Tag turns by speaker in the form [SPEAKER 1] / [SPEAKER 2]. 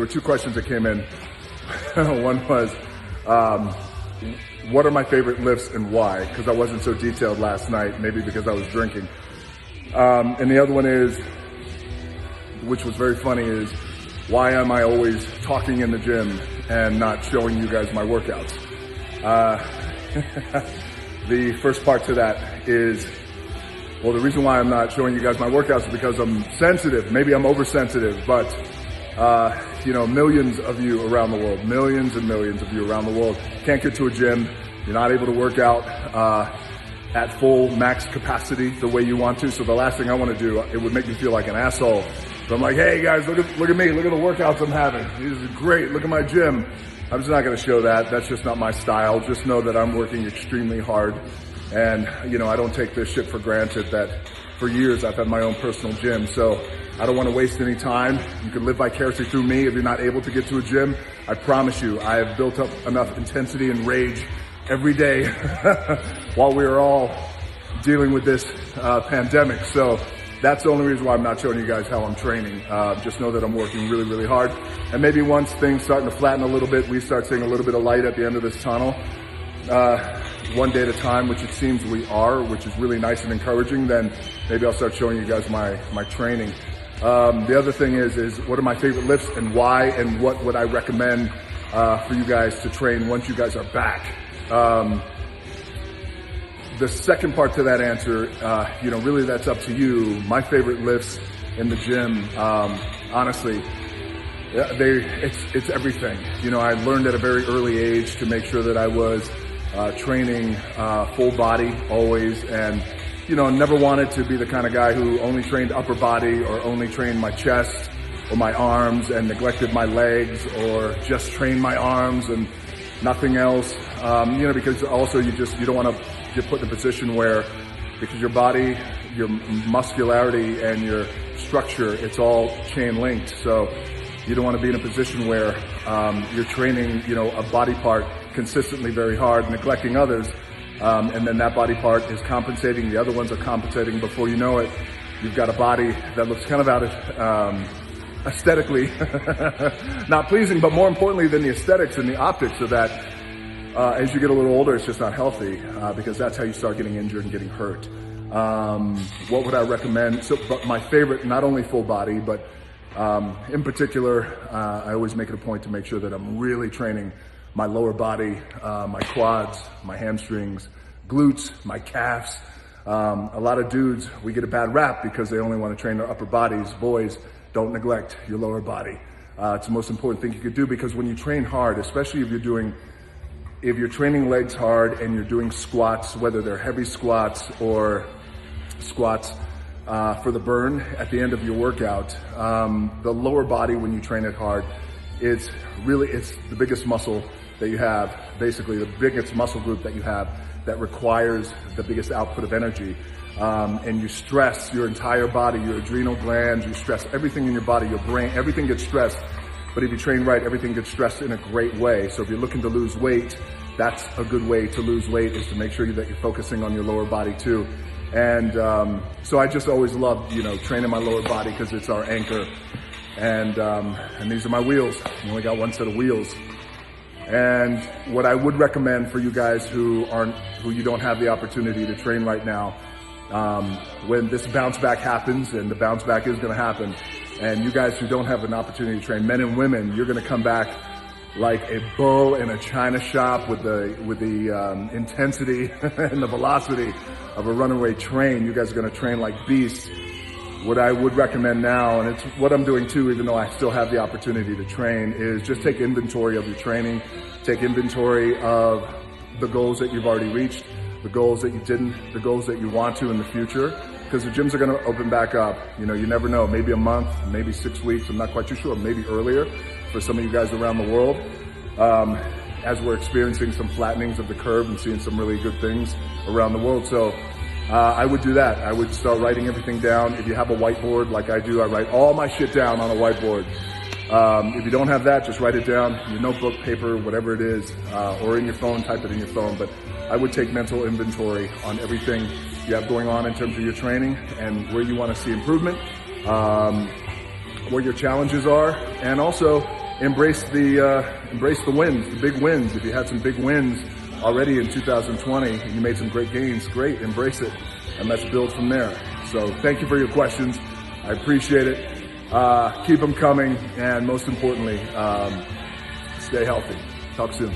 [SPEAKER 1] there were two questions that came in. One was, what are my favorite lifts and why? Because I wasn't so detailed last night, maybe because I was drinking. And the other one is, which was very funny, is why am I always talking in the gym and not showing you guys my workouts? The first part to that is, well, the reason why I'm not showing you guys my workouts is because I'm sensitive. Maybe I'm oversensitive, but millions of you around the world, millions and millions of you around the world can't get to a gym. You're not able to work out at full max capacity the way you want to. So the last thing I want to do, it would make me feel like an asshole. So I'm like, hey guys, look at me, look at the workouts I'm having. This is great, look at my gym. I'm just not going to show that. That's just not my style. Just know that I'm working extremely hard. And, I don't take this shit for granted that for years I've had my own personal gym. So I don't want to waste any time. You can live vicariously through me if you're not able to get to a gym. I promise you, I have built up enough intensity and rage every day while we are all dealing with this pandemic. So that's the only reason why I'm not showing you guys how I'm training. Just know that I'm working really, really hard. And maybe once things starting to flatten a little bit, we start seeing a little bit of light at the end of this tunnel, one day at a time, which it seems we are, which is really nice and encouraging, then maybe I'll start showing you guys my training. The other thing is what are my favorite lifts and why, and what would I recommend for you guys to train once you guys are back? The second part to that answer, really that's up to you. My favorite lifts in the gym, honestly, it's everything. I learned at a very early age to make sure that I was training full body always, and never wanted to be the kind of guy who only trained upper body or only trained my chest or my arms and neglected my legs, or just trained my arms and nothing else. Because also you don't want to get put in a position where, because your body, your muscularity and your structure, it's all chain linked. So you don't want to be in a position where you're training, a body part consistently very hard, neglecting others, and then that body part is compensating, the other ones are compensating. Before you know it, you've got a body that looks kind of out of aesthetically not pleasing, but more importantly than the aesthetics and the optics of that, as you get a little older, it's just not healthy, because that's how you start getting injured and getting hurt. What would I recommend? But my favorite, not only full body, but in particular, I always make it a point to make sure that I'm really training my lower body, my quads, my hamstrings, glutes, my calves. A lot of dudes, we get a bad rap because they only want to train their upper bodies. Boys, don't neglect your lower body. It's the most important thing you could do, because when you train hard, especially if you're training legs hard and you're doing squats, whether they're heavy squats or squats for the burn at the end of your workout, the lower body, when you train it hard, it's the biggest muscle that you have, basically the biggest muscle group that you have that requires the biggest output of energy. And you stress your entire body, your adrenal glands, you stress everything in your body, your brain, everything gets stressed. But if you train right, everything gets stressed in a great way. So if you're looking to lose weight, that's a good way to lose weight, is to make sure that you're focusing on your lower body too. And so I just always loved, training my lower body, because it's our anchor. And these are my wheels. You only got one set of wheels. And what I would recommend for you guys who you don't have the opportunity to train right now, when this bounce back happens, and the bounce back is going to happen, and you guys who don't have an opportunity to train, men and women, you're going to come back like a bull in a china shop with the intensity and the velocity of a runaway train. You guys are going to train like beasts. What I would recommend now, and it's what I'm doing too, even though I still have the opportunity to train, is just take inventory of your training, take inventory of the goals that you've already reached, the goals that you didn't, the goals that you want to in the future, because the gyms are going to open back up. You never know, maybe a month, maybe 6 weeks, I'm not quite too sure, maybe earlier for some of you guys around the world, as we're experiencing some flattenings of the curve and seeing some really good things around the world. So I would do that. I would start writing everything down. If you have a whiteboard like I do, I write all my shit down on a whiteboard. If you don't have that, just write it down, your notebook, paper, whatever it is, or in your phone, type it in your phone. But I would take mental inventory on everything you have going on in terms of your training and where you want to see improvement, what your challenges are, and also embrace the wins, the big wins. If you had some big wins already in 2020 and you made some great gains, great, embrace it, and let's build from there. So thank you for your questions. I appreciate it. Keep them coming, and most importantly, stay healthy. Talk soon.